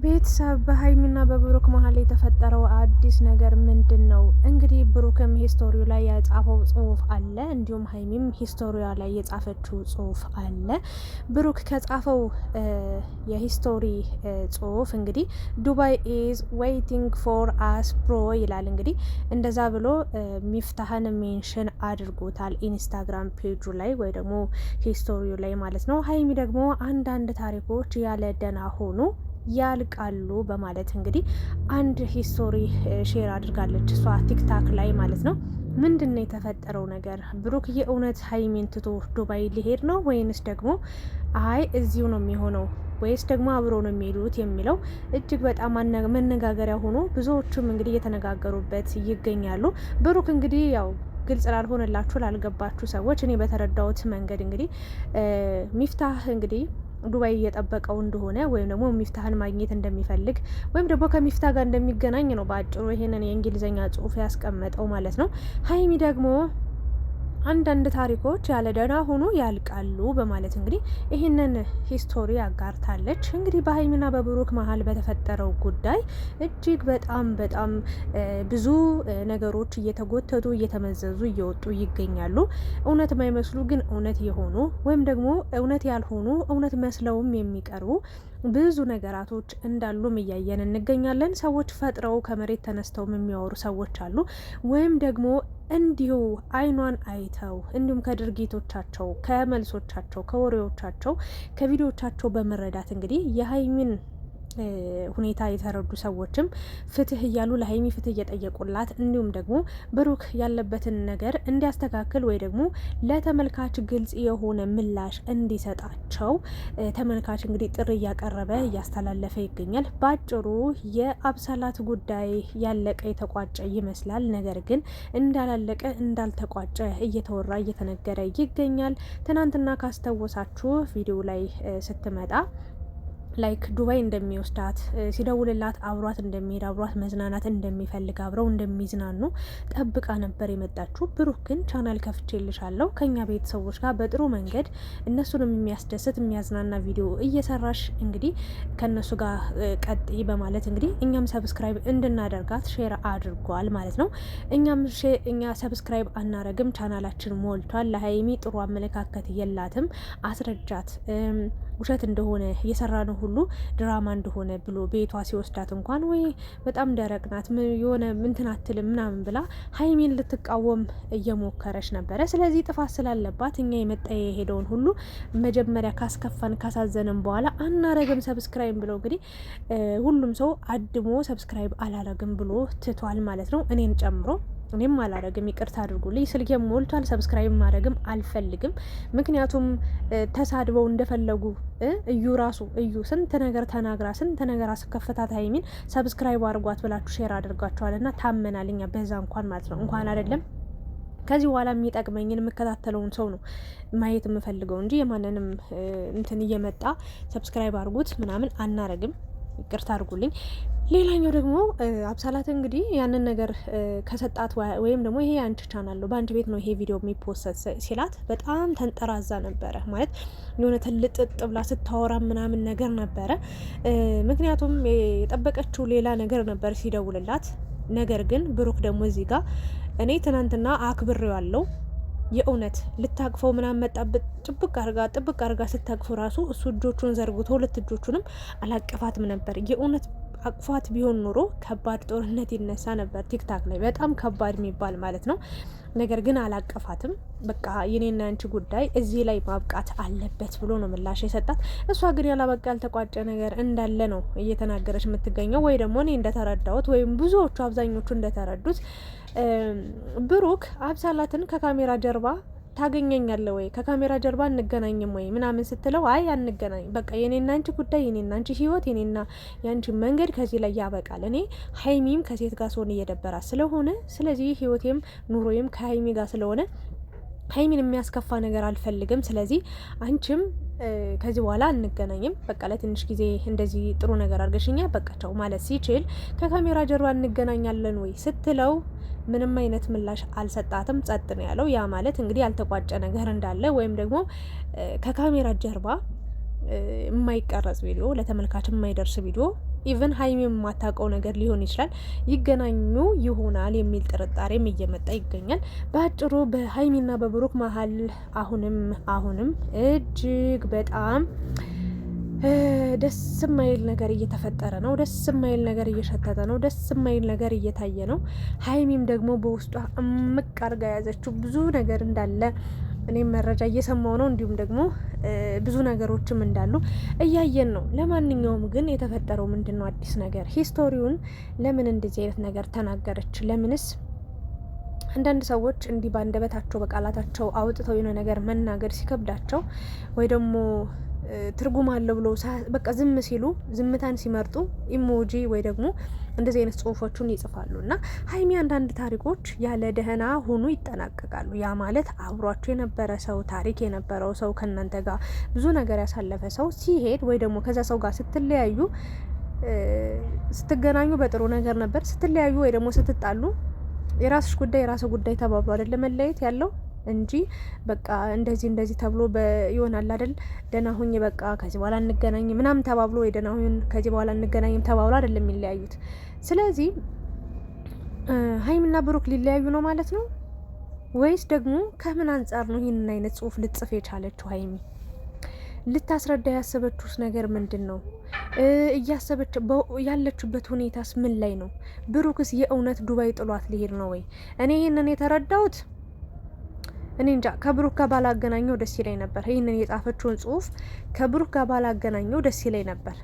ቤተሰብ በሀይሚና በብሩክ መሀል የተፈጠረው አዲስ ነገር ምንድን ነው? እንግዲህ ብሩክም ሂስቶሪው ላይ የጻፈው ጽሁፍ አለ፣ እንዲሁም ሀይሚም ሂስቶሪያ ላይ የጻፈችው ጽሁፍ አለ። ብሩክ ከጻፈው የሂስቶሪ ጽሁፍ እንግዲህ ዱባይ ኢዝ ዌይቲንግ ፎር አስ ብሮ ይላል። እንግዲህ እንደዛ ብሎ ሚፍታህን ሜንሽን አድርጎታል ኢንስታግራም ፔጁ ላይ ወይ ደግሞ ሂስቶሪው ላይ ማለት ነው። ሀይሚ ደግሞ አንዳንድ ታሪኮች ያለ ደና ሆኑ ያልቃሉ በማለት እንግዲህ አንድ ሂስቶሪ ሼር አድርጋለች እሷ ቲክታክ ላይ ማለት ነው። ምንድን ነው የተፈጠረው ነገር? ብሩክ የእውነት ሀይሚን ትቶ ዱባይ ሊሄድ ነው ወይንስ ደግሞ አይ እዚሁ ነው የሚሆነው ወይስ ደግሞ አብሮ ነው የሚሄዱት የሚለው እጅግ በጣም መነጋገሪያ ሆኖ ብዙዎቹም እንግዲህ እየተነጋገሩበት ይገኛሉ። ብሩክ እንግዲህ ያው ግልጽ ላልሆነላችሁ ላልገባችሁ ሰዎች እኔ በተረዳሁት መንገድ እንግዲህ ሚፍታህ እንግዲህ ዱባይ እየጠበቀው እንደሆነ ወይም ደግሞ ሚፍታህን ማግኘት እንደሚፈልግ ወይም ደግሞ ከሚፍታህ ጋር እንደሚገናኝ ነው በአጭሩ ይሄንን የእንግሊዝኛ ጽሁፍ ያስቀመጠው ማለት ነው። ሀይሚ ደግሞ አንዳንድ ታሪኮች ያለ ደህና ሆኖ ያልቃሉ በማለት እንግዲህ ይህንን ሂስቶሪ አጋርታለች። እንግዲህ በሀይሚና በብሩክ መሀል በተፈጠረው ጉዳይ እጅግ በጣም ብዙ ነገሮች እየተጎተቱ እየተመዘዙ እየወጡ ይገኛሉ። እውነት የማይመስሉ ግን እውነት የሆኑ ወይም ደግሞ እውነት ያልሆኑ እውነት መስለውም የሚቀርቡ ብዙ ነገራቶች እንዳሉም እያየን እንገኛለን። ሰዎች ፈጥረው ከመሬት ተነስተውም የሚያወሩ ሰዎች አሉ። ወይም ደግሞ እንዲሁ አይኗን አይተው እንዲሁም ከድርጊቶቻቸው፣ ከመልሶቻቸው፣ ከወሬዎቻቸው፣ ከቪዲዮቻቸው በመረዳት እንግዲህ የሀይሚን ሁኔታ የተረዱ ሰዎችም ፍትህ እያሉ ለሀይሚ ፍትህ እየጠየቁላት እንዲሁም ደግሞ ብሩክ ያለበትን ነገር እንዲያስተካክል ወይ ደግሞ ለተመልካች ግልጽ የሆነ ምላሽ እንዲሰጣቸው ተመልካች እንግዲህ ጥሪ እያቀረበ እያስተላለፈ ይገኛል። በአጭሩ የአብሳላት ጉዳይ ያለቀ የተቋጨ ይመስላል። ነገር ግን እንዳላለቀ እንዳልተቋጨ እየተወራ እየተነገረ ይገኛል። ትናንትና ካስታወሳችሁ ቪዲዮ ላይ ስትመጣ ላይክ ዱባይ እንደሚወስዳት ሲደውልላት አብሯት እንደሚሄድ አብሯት መዝናናት እንደሚፈልግ አብረው እንደሚዝናኑ ጠብቃ ነበር የመጣችሁ። ብሩክ ግን ቻናል ከፍቼልሻለሁ ከኛ ቤተሰቦች ጋር በጥሩ መንገድ እነሱንም የሚያስደስት የሚያዝናና ቪዲዮ እየሰራሽ እንግዲህ ከነሱ ጋር ቀጥይ በማለት እንግዲህ እኛም ሰብስክራይብ እንድናደርጋት ሼር አድርጓል ማለት ነው። እኛ ሰብስክራይብ አናረግም፣ ቻናላችን ሞልቷል፣ ለሀይሚ ጥሩ አመለካከት የላትም፣ አስረጃት ውሸት እንደሆነ እየሰራ ነው ሁሉ ድራማ እንደሆነ ብሎ ቤቷ ሲወስዳት እንኳን ወይ በጣም ደረቅ ናት የሆነ ምንትን አትልም ምናምን ብላ ሀይሚን ልትቃወም እየሞከረች ነበረ። ስለዚህ ጥፋት ስላለባት እኛ የመጣ የሄደውን ሁሉ መጀመሪያ ካስከፋን ካሳዘንም በኋላ አናረግም ሰብስክራይብ ብለው እንግዲህ ሁሉም ሰው አድሞ ሰብስክራይብ አላረግም ብሎ ትቷል ማለት ነው፣ እኔን ጨምሮ። እኔም አላረግም፣ ይቅርታ አድርጉልኝ። ስልኬም ሞልቷል፣ ሰብስክራይብ ማድረግም አልፈልግም። ምክንያቱም ተሳድበው እንደፈለጉ እዩ ስንት ነገር ተናግራ ስንት ነገር አስከፈታት ሀይሚን ሰብስክራይብ አድርጓት ብላችሁ ሼር አድርጓቸዋልና ታመናልኛ በዛ እንኳን ማለት ነው። እንኳን አይደለም ከዚህ በኋላ የሚጠቅመኝን የምከታተለውን ሰው ነው ማየት የምፈልገው እንጂ የማንንም እንትን እየመጣ ሰብስክራይብ አድርጉት ምናምን አናረግም። ይቅርታ አድርጉልኝ። ሌላኛው ደግሞ አብሳላት እንግዲህ ያንን ነገር ከሰጣት ወይም ደግሞ ይሄ አንቺ ቻናል ነው በአንቺ ቤት ነው ይሄ ቪዲዮ የሚፖሰት ሲላት በጣም ተንጠራዛ ነበረ። ማለት የሆነ ትልጥጥ ብላ ስታወራ ምናምን ነገር ነበረ። ምክንያቱም የጠበቀችው ሌላ ነገር ነበር ሲደውልላት። ነገር ግን ብሩክ ደግሞ እዚህ ጋር እኔ ትናንትና አክብሬው ያለው የእውነት ልታቅፈው ምናምን መጣበት ጥብቅ አርጋ ስታቅፈው ራሱ እሱ እጆቹን ዘርግቶ ሁለት እጆቹንም አላቀፋትም ነበር። የእውነት አቅፏት ቢሆን ኖሮ ከባድ ጦርነት ይነሳ ነበር ቲክታክ ላይ በጣም ከባድ የሚባል ማለት ነው። ነገር ግን አላቀፋትም። በቃ የኔና አንቺ ጉዳይ እዚህ ላይ ማብቃት አለበት ብሎ ነው ምላሽ የሰጣት። እሷ ግን ያላበቃ ያልተቋጨ ነገር እንዳለ ነው እየተናገረች የምትገኘው። ወይ ደግሞ እኔ እንደተረዳሁት ወይም ብዙዎቹ አብዛኞቹ እንደተረዱት ብሩክ አብሳላትን ከካሜራ ጀርባ ታገኘኛለህ ወይ ከካሜራ ጀርባ እንገናኝም ወይ ምናምን ስትለው አይ አንገናኝ፣ በቃ የኔና አንቺ ጉዳይ የኔና አንቺ ህይወት የኔና የአንቺ መንገድ ከዚህ ላይ ያበቃል። እኔ ሀይሚም ከሴት ጋር ስሆን እየደበራት ስለሆነ ስለዚህ ህይወቴም ኑሮዬም ከሀይሚ ጋር ስለሆነ ሀይሚን የሚያስከፋ ነገር አልፈልግም። ስለዚህ አንቺም ከዚህ በኋላ አንገናኝም፣ በቃ ለትንሽ ጊዜ እንደዚህ ጥሩ ነገር አድርገሽኛ በቃቸው ማለት ሲችል ከካሜራ ጀርባ እንገናኛለን ወይ ስትለው ምንም አይነት ምላሽ አልሰጣትም። ጸጥ ነው ያለው። ያ ማለት እንግዲህ ያልተቋጨ ነገር እንዳለ ወይም ደግሞ ከካሜራ ጀርባ የማይቀረጽ ቪዲዮ ለተመልካች የማይደርስ ቪዲዮ ኢቨን ሀይሚ የማታውቀው ነገር ሊሆን ይችላል። ይገናኙ ይሆናል የሚል ጥርጣሬም እየመጣ ይገኛል። በአጭሩ በሀይሚና በብሩክ መሀል አሁንም እጅግ በጣም ደስ የማይል ነገር እየተፈጠረ ነው። ደስ የማይል ነገር እየሸተተ ነው። ደስ የማይል ነገር እየታየ ነው። ሀይሚም ደግሞ በውስጧ እምቅ አርጋ የያዘችው ብዙ ነገር እንዳለ እኔም መረጃ እየሰማው ነው። እንዲሁም ደግሞ ብዙ ነገሮችም እንዳሉ እያየን ነው። ለማንኛውም ግን የተፈጠረው ምንድን ነው? አዲስ ነገር ሂስቶሪውን ለምን እንደዚህ አይነት ነገር ተናገረች? ለምንስ አንዳንድ ሰዎች እንዲህ ባንደበታቸው በቃላታቸው አውጥተው የሆነ ነገር መናገር ሲከብዳቸው ወይ ደግሞ ትርጉም አለው ብሎ በቃ ዝም ሲሉ ዝምታን ሲመርጡ ኢሞጂ ወይ ደግሞ እንደዚህ አይነት ጽሁፎቹን ይጽፋሉ። እና ሀይሚ አንዳንድ ታሪኮች ያለ ደህና ሆኑ ይጠናቀቃሉ። ያ ማለት አብሯቸው የነበረ ሰው ታሪክ የነበረው ሰው ከእናንተ ጋር ብዙ ነገር ያሳለፈ ሰው ሲሄድ ወይ ደግሞ ከዛ ሰው ጋር ስትለያዩ ስትገናኙ በጥሩ ነገር ነበር፣ ስትለያዩ ወይ ደግሞ ስትጣሉ የራስሽ ጉዳይ የራስ ጉዳይ ተባብሎ አይደል መለየት ያለው እንጂ በቃ እንደዚህ ተብሎ ይሆናል አይደል ደህና ሁኝ በቃ ከዚህ በኋላ እንገናኝ ምናምን ተባብሎ ወይ ደህና ሁኝ ከዚህ በኋላ እንገናኝም ተባብሎ አይደለም የሚለያዩት። ስለዚህ ሀይሚና ብሩክ ሊለያዩ ነው ማለት ነው ወይስ ደግሞ ከምን አንጻር ነው ይህንን አይነት ጽሁፍ ልጽፍ የቻለችው? ሀይሚ ልታስረዳ ያሰበችውስ ነገር ምንድን ነው? እያሰበች ያለችበት ሁኔታስ ምን ላይ ነው? ብሩክስ የእውነት ዱባይ ጥሏት ሊሄድ ነው ወይ? እኔ ይህንን የተረዳሁት እኔ እንጃ ከብሩክ ጋር ባላገናኘው ደስ ይለኝ ነበር። ይህንን የጻፈችውን ጽሁፍ ከብሩክ ጋር ባላገናኘው ደስ ይለኝ ነበር።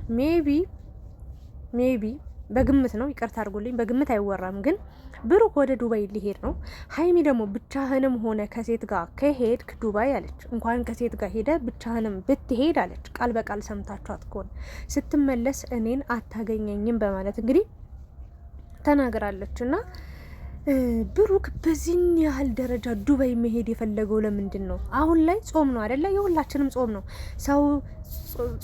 ሜቢ በግምት ነው፣ ይቅርታ አድርጉልኝ፣ በግምት አይወራም። ግን ብሩክ ወደ ዱባይ ሊሄድ ነው። ሀይሚ ደግሞ ብቻህንም ሆነ ከሴት ጋር ከሄድክ ዱባይ አለች፣ እንኳን ከሴት ጋር ሄደ ብቻህንም ብትሄድ አለች፣ ቃል በቃል ሰምታችኋት ከሆነ ስትመለስ እኔን አታገኘኝም በማለት እንግዲህ ተናግራለች። እና ብሩክ በዚህን ያህል ደረጃ ዱባይ መሄድ የፈለገው ለምንድን ነው? አሁን ላይ ጾም ነው አይደለ? የሁላችንም ጾም ነው። ሰው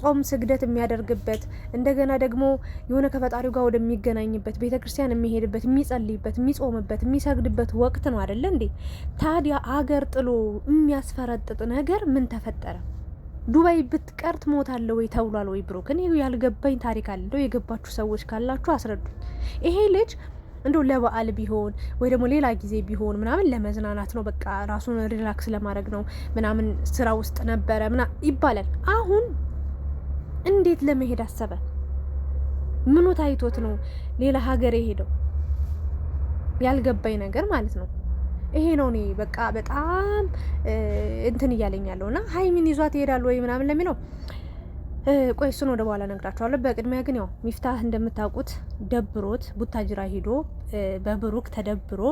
ጾም ስግደት የሚያደርግበት እንደገና ደግሞ የሆነ ከፈጣሪው ጋር ወደሚገናኝበት ቤተ ክርስቲያን የሚሄድበት የሚጸልይበት የሚጾምበት የሚሰግድበት ወቅት ነው አይደለ እንዴ? ታዲያ አገር ጥሎ የሚያስፈረጥጥ ነገር ምን ተፈጠረ? ዱባይ ብትቀር ትሞታለህ ወይ ተብሏል ወይ? ብሩክ እኔ ያልገባኝ ታሪክ አለ። እንደው የገባችሁ ሰዎች ካላችሁ አስረዱኝ። ይሄ ልጅ እንደው ለበዓል ቢሆን ወይ ደግሞ ሌላ ጊዜ ቢሆን ምናምን ለመዝናናት ነው፣ በቃ ራሱን ሪላክስ ለማድረግ ነው ምናምን ስራ ውስጥ ነበረ ይባላል። አሁን እንዴት ለመሄድ አሰበ? ምኑ ታይቶት ነው ሌላ ሀገር የሄደው? ያልገባኝ ነገር ማለት ነው ይሄ ነው። እኔ በቃ በጣም እንትን እያለኝ ያለውና ሀይሚን ይዟት ይሄዳል ወይ ምናምን ለሚለው ቆይ እሱን ወደ በኋላ ነግራቸዋለሁ። በቅድሚያ ግን ያው ሚፍታህ እንደምታውቁት ደብሮት ቡታጅራ ሂዶ በብሩክ ተደብሮ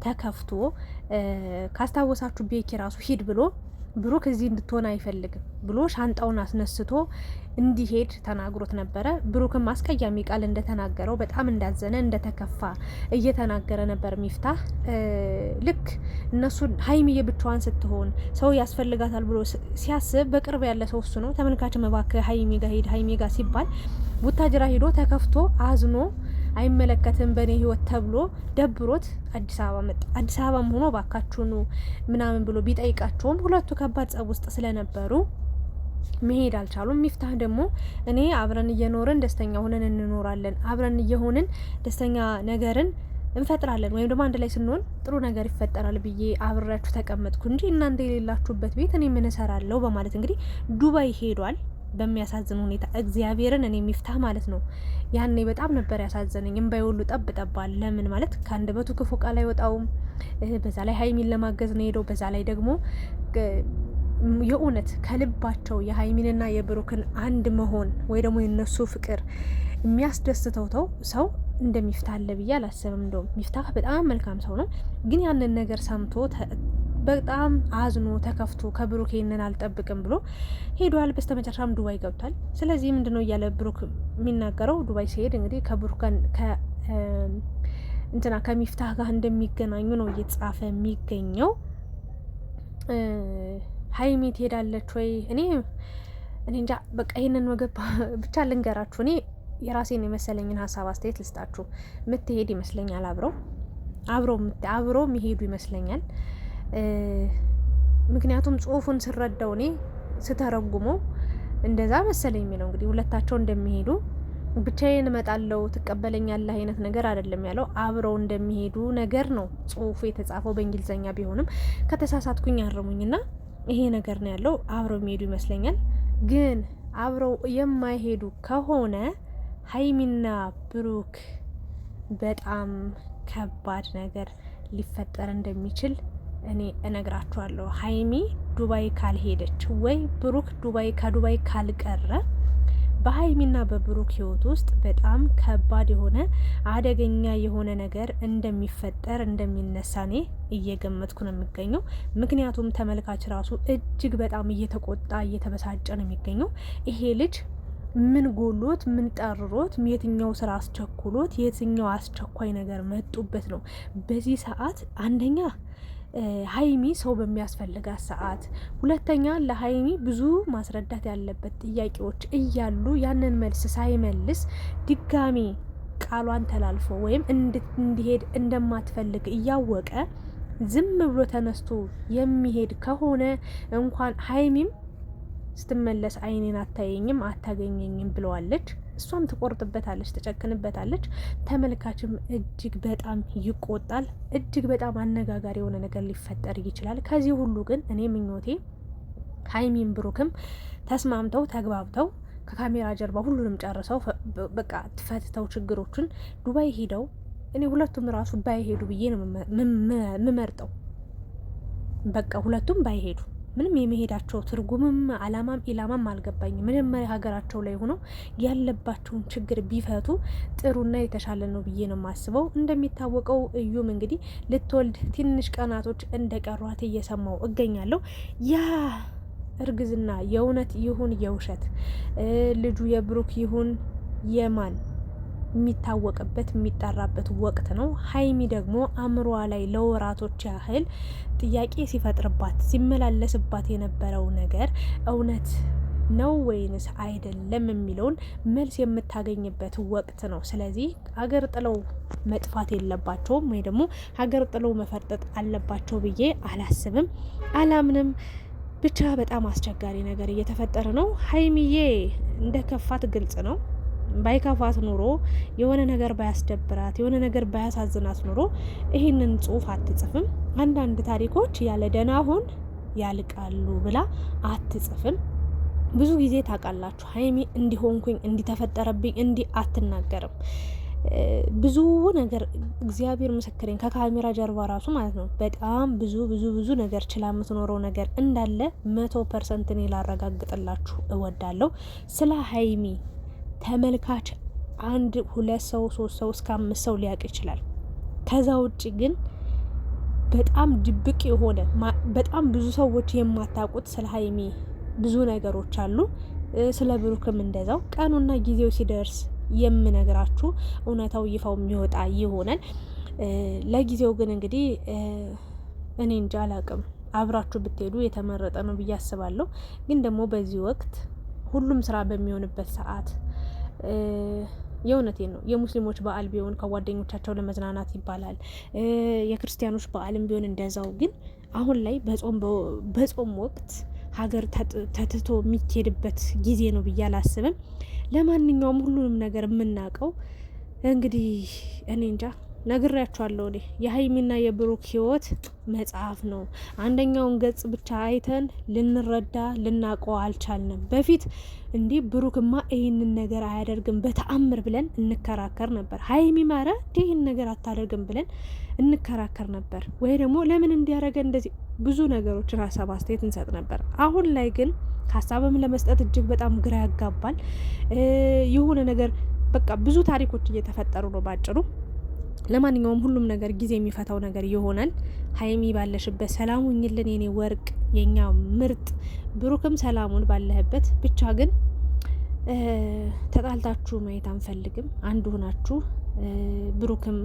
ተከፍቶ ካስታወሳችሁ ቤኪ ራሱ ሂድ ብሎ ብሩክ እዚህ እንድትሆን አይፈልግም ብሎ ሻንጣውን አስነስቶ እንዲሄድ ተናግሮት ነበረ። ብሩክም አስቀያሚ ቃል እንደተናገረው በጣም እንዳዘነ እንደተከፋ እየተናገረ ነበር ሚፍታህ። ልክ እነሱ ሀይሚዬ ብቻዋን ስትሆን ሰው ያስፈልጋታል ብሎ ሲያስብ በቅርብ ያለ ሰው እሱ ነው። ተመልካች መባከ ሀይሚ ጋር ሄድ ሀይሚ ጋር ሲባል ቡታጅራ ሂዶ ተከፍቶ አዝኖ አይመለከትም በእኔ ህይወት ተብሎ ደብሮት አዲስ አበባ መጣ። አዲስ አበባም ሆኖ ባካችሁኑ ምናምን ብሎ ቢጠይቃቸውም ሁለቱ ከባድ ጸብ ውስጥ ስለነበሩ መሄድ አልቻሉም። ሚፍታህ ደግሞ እኔ አብረን እየኖርን ደስተኛ ሆነን እንኖራለን፣ አብረን እየሆንን ደስተኛ ነገርን እንፈጥራለን ወይም ደግሞ አንድ ላይ ስንሆን ጥሩ ነገር ይፈጠራል ብዬ አብሬያችሁ ተቀመጥኩ እንጂ እናንተ የሌላችሁበት ቤት እኔ ምን እሰራለሁ በማለት እንግዲህ ዱባይ ሄዷል። በሚያሳዝን ሁኔታ እግዚአብሔርን እኔ ሚፍታህ ማለት ነው ያኔ በጣም ነበር ያሳዘነኝ። እምባይ ሁሉ ጠብ ጠባል። ለምን ማለት ከአንደበቱ ክፉ ቃል አይወጣውም። በዛ ላይ ሀይሚን ለማገዝ ነው ሄደው። በዛ ላይ ደግሞ የእውነት ከልባቸው የሀይሚንና የብሩክን አንድ መሆን ወይ ደግሞ የነሱ ፍቅር የሚያስደስተው ሰው እንደ ሚፍታህ አለ ብዬ አላሰብም። እንደውም ሚፍታህ በጣም መልካም ሰው ነው። ግን ያንን ነገር ሰምቶ በጣም አዝኖ ተከፍቶ ከብሩክ ይሄንን አልጠብቅም ብሎ ሄዷል። በስተመጨረሻም ዱባይ ገብቷል። ስለዚህ ምንድነው እያለ ብሩክ የሚናገረው? ዱባይ ሲሄድ እንግዲህ ከብሩክ ከሚፍታህ ጋር እንደሚገናኙ ነው እየተጻፈ የሚገኘው። ሀይሚ ትሄዳለች ወይ? እኔ እንጃ። በቃ ይሄንን ወገብ ብቻ ልንገራችሁ። እኔ የራሴን የመሰለኝን ሀሳብ አስተያየት ልስጣችሁ። ምትሄድ ይመስለኛል። አብሮ የሚሄዱ ይመስለኛል። ምክንያቱም ጽሁፉን ስረዳው እኔ ስተረጉመው እንደዛ መሰለኝ የሚለው እንግዲህ ሁለታቸው እንደሚሄዱ ብቻዬን እመጣለሁ ትቀበለኛለህ አይነት ነገር አይደለም ያለው። አብረው እንደሚሄዱ ነገር ነው ጽሁፉ የተጻፈው በእንግሊዘኛ ቢሆንም ከተሳሳትኩኝ አርሙኝና ይሄ ነገር ነው ያለው። አብረው የሚሄዱ ይመስለኛል። ግን አብረው የማይሄዱ ከሆነ ሀይሚና ብሩክ በጣም ከባድ ነገር ሊፈጠር እንደሚችል እኔ እነግራችኋለሁ። ሀይሚ ዱባይ ካልሄደች ወይ ብሩክ ከዱባይ ካልቀረ በሀይሚና በብሩክ ህይወት ውስጥ በጣም ከባድ የሆነ አደገኛ የሆነ ነገር እንደሚፈጠር እንደሚነሳ እኔ እየገመትኩ ነው የሚገኘው። ምክንያቱም ተመልካች ራሱ እጅግ በጣም እየተቆጣ እየተበሳጨ ነው የሚገኘው። ይሄ ልጅ ምን ጎሎት ምን ጠርሮት የትኛው ስራ አስቸኩሎት የትኛው አስቸኳይ ነገር መጡበት ነው በዚህ ሰዓት? አንደኛ ሀይሚ ሰው በሚያስፈልጋት ሰዓት፣ ሁለተኛ ለሀይሚ ብዙ ማስረዳት ያለበት ጥያቄዎች እያሉ ያንን መልስ ሳይመልስ ድጋሚ ቃሏን ተላልፎ ወይም እንዲሄድ እንደማትፈልግ እያወቀ ዝም ብሎ ተነስቶ የሚሄድ ከሆነ እንኳን ሀይሚም ስትመለስ አይኔን አታየኝም አታገኘኝም ብለዋለች። እሷም ትቆርጥበታለች፣ ትጨክንበታለች። ተመልካችም እጅግ በጣም ይቆጣል። እጅግ በጣም አነጋጋሪ የሆነ ነገር ሊፈጠር ይችላል። ከዚህ ሁሉ ግን እኔ ምኞቴ ሀይሚም ብሩክም ተስማምተው ተግባብተው ከካሜራ ጀርባ ሁሉንም ጨርሰው በቃ ትፈትተው ችግሮችን ዱባይ ሄደው እኔ ሁለቱም ራሱ ባይሄዱ ብዬ ነው የምመርጠው። በቃ ሁለቱም ባይሄዱ ምንም የመሄዳቸው ትርጉምም አላማም ኢላማም አልገባኝም። መጀመሪያ ሀገራቸው ላይ ሆነው ያለባቸውን ችግር ቢፈቱ ጥሩና የተሻለ ነው ብዬ ነው የማስበው። እንደሚታወቀው እዩም እንግዲህ ልትወልድ ትንሽ ቀናቶች እንደቀሯት እየሰማው እገኛለሁ። ያ እርግዝና የእውነት ይሁን የውሸት ልጁ የብሩክ ይሁን የማን የሚታወቅበት የሚጣራበት ወቅት ነው። ሀይሚ ደግሞ አእምሯ ላይ ለወራቶች ያህል ጥያቄ ሲፈጥርባት ሲመላለስባት የነበረው ነገር እውነት ነው ወይንስ አይደለም የሚለውን መልስ የምታገኝበት ወቅት ነው። ስለዚህ ሀገር ጥለው መጥፋት የለባቸውም ወይ ደግሞ ሀገር ጥለው መፈርጠጥ አለባቸው ብዬ አላስብም፣ አላምንም። ብቻ በጣም አስቸጋሪ ነገር እየተፈጠረ ነው። ሀይሚዬ እንደ ከፋት ግልጽ ነው። ባይከፋት ኑሮ የሆነ ነገር ባያስደብራት የሆነ ነገር ባያሳዝናት ኑሮ ይህንን ጽሁፍ አትጽፍም። አንዳንድ ታሪኮች ያለ ደህና ሁን ያልቃሉ ብላ አትጽፍም። ብዙ ጊዜ ታውቃላችሁ ሀይሚ እንዲሆንኩኝ እንዲተፈጠረብኝ እንዲህ አትናገርም። ብዙ ነገር እግዚአብሔር ምስክሬን ከካሜራ ጀርባ ራሱ ማለት ነው በጣም ብዙ ነገር ችላ የምትኖረው ነገር እንዳለ 100% እኔ ላረጋግጥላችሁ እወዳለሁ። ስለ ሀይሚ ተመልካች 1 2 ሰው 3 ሰው እስከ 5 ሰው ሊያውቅ ይችላል። ከዛ ውጭ ግን በጣም ድብቅ የሆነ በጣም ብዙ ሰዎች የማታውቁት ስለ ሀይሚ ብዙ ነገሮች አሉ። ስለ ብሩክም እንደዛው ቀኑና ጊዜው ሲደርስ የምነግራችሁ እውነታው ይፋው የሚወጣ ይሆናል። ለጊዜው ግን እንግዲህ እኔ እንጃ አላቅም፣ አብራችሁ ብትሄዱ የተመረጠ ነው ብዬ አስባለሁ። ግን ደግሞ በዚህ ወቅት ሁሉም ስራ በሚሆንበት ሰዓት የእውነቴን ነው። የሙስሊሞች በዓል ቢሆን ከጓደኞቻቸው ለመዝናናት ይባላል፣ የክርስቲያኖች በዓልም ቢሆን እንደዛው። ግን አሁን ላይ በጾም ወቅት ሀገር ተትቶ የሚሄድበት ጊዜ ነው ብዬ አላስብም። ለማንኛውም ሁሉንም ነገር የምናውቀው እንግዲህ እኔ እንጃ ነግሬያቸዋለሁ። እኔ የሀይሚና የብሩክ ህይወት መጽሐፍ ነው። አንደኛውን ገጽ ብቻ አይተን ልንረዳ ልናውቀው አልቻልንም። በፊት እንዲህ ብሩክማ ይህንን ነገር አያደርግም በተአምር ብለን እንከራከር ነበር። ሀይሚ ማረ ይህን ነገር አታደርግም ብለን እንከራከር ነበር። ወይ ደግሞ ለምን እንዲያደርገ እንደዚህ ብዙ ነገሮችን ሀሳብ አስተያየት እንሰጥ ነበር። አሁን ላይ ግን ሀሳብም ለመስጠት እጅግ በጣም ግራ ያጋባል። የሆነ ነገር በቃ ብዙ ታሪኮች እየተፈጠሩ ነው ባጭሩ። ለማንኛውም ሁሉም ነገር ጊዜ የሚፈታው ነገር ይሆናል። ሀይሚ ባለሽበት ሰላም ሁኝልን የኔ ወርቅ የኛ ምርጥ፣ ብሩክም ሰላሙን ባለህበት። ብቻ ግን ተጣልታችሁ ማየት አንፈልግም። አንድ ሆናችሁ ብሩክም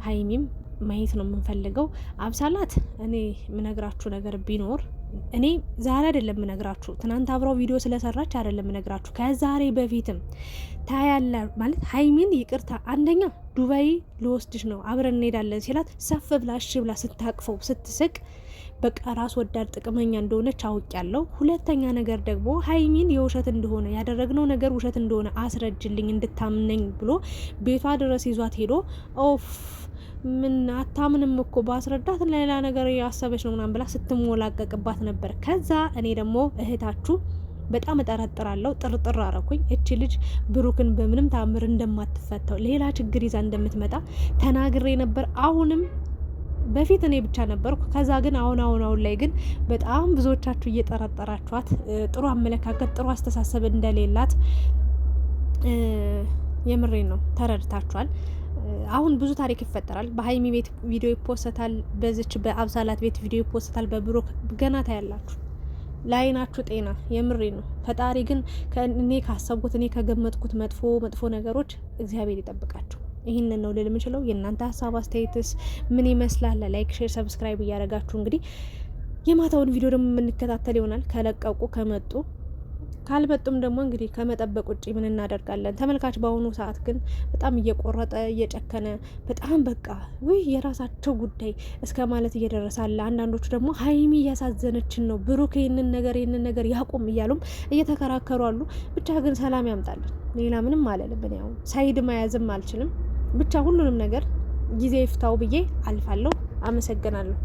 ሀይሚም ማየት ነው የምንፈልገው። አብሳላት እኔ ምነግራችሁ ነገር ቢኖር እኔ ዛሬ አይደለም ምነግራችሁ፣ ትናንት አብረው ቪዲዮ ስለሰራች አይደለም ምነግራችሁ፣ ከዛሬ በፊትም ታያለ ማለት ሀይሚን ይቅርታ፣ አንደኛ ዱባይ ልወስድሽ ነው አብረን እንሄዳለን ሲላት ሰፍ ብላ እሺ ብላ ስታቅፈው ስትስቅ በቃ ራስ ወዳድ ጥቅመኛ እንደሆነች አውቄያለሁ። ሁለተኛ ነገር ደግሞ ሀይሚን የውሸት እንደሆነ ያደረግነው ነገር ውሸት እንደሆነ አስረጅልኝ እንድታምነኝ ብሎ ቤቷ ድረስ ይዟት ሄዶ ኦፍ ምን አታምንም እኮ ባስረዳት ሌላ ነገር ያሰበች ነው ምናምን ብላ ስትሞላቀቅባት ነበር። ከዛ እኔ ደግሞ እህታችሁ በጣም እጠረጥራለሁ፣ ጥርጥር አረኩኝ። እቺ ልጅ ብሩክን በምንም ታምር እንደማትፈታው ሌላ ችግር ይዛ እንደምትመጣ ተናግሬ ነበር። አሁንም በፊት እኔ ብቻ ነበርኩ። ከዛ ግን አሁን ላይ ግን በጣም ብዙዎቻችሁ እየጠረጠራችኋት ጥሩ አመለካከት፣ ጥሩ አስተሳሰብ እንደሌላት የምሬን ነው ተረድታችኋል። አሁን ብዙ ታሪክ ይፈጠራል። በሀይሚ ቤት ቪዲዮ ይፖሰታል፣ በዚች በአብሳላት ቤት ቪዲዮ ይፖሰታል። በብሩክ ገና ታያላችሁ። ለአይናችሁ ጤና የምሬ ነው። ፈጣሪ ግን እኔ ካሰብኩት እኔ ከገመጥኩት መጥፎ ነገሮች እግዚአብሔር ይጠብቃችሁ። ይህንን ነው ልል የምችለው። የእናንተ ሀሳብ አስተያየትስ ምን ይመስላል? ላይክ፣ ሼር፣ ሰብስክራይብ እያደረጋችሁ እንግዲህ የማታውን ቪዲዮ ደግሞ የምንከታተል ይሆናል። ከለቀቁ ከመጡ ካልመጡም ደግሞ እንግዲህ ከመጠበቅ ውጭ ምን እናደርጋለን? ተመልካች በአሁኑ ሰዓት ግን በጣም እየቆረጠ እየጨከነ በጣም በቃ ውይ የራሳቸው ጉዳይ እስከ ማለት እየደረሳለ። አንዳንዶቹ ደግሞ ሀይሚ እያሳዘነችን ነው፣ ብሩክ ይህንን ነገር ያቁም እያሉም እየተከራከሩ አሉ። ብቻ ግን ሰላም ያምጣልን። ሌላ ምንም አለልብን። ያው ሳይድ መያዝም አልችልም። ብቻ ሁሉንም ነገር ጊዜ ይፍታው ብዬ አልፋለሁ። አመሰግናለሁ።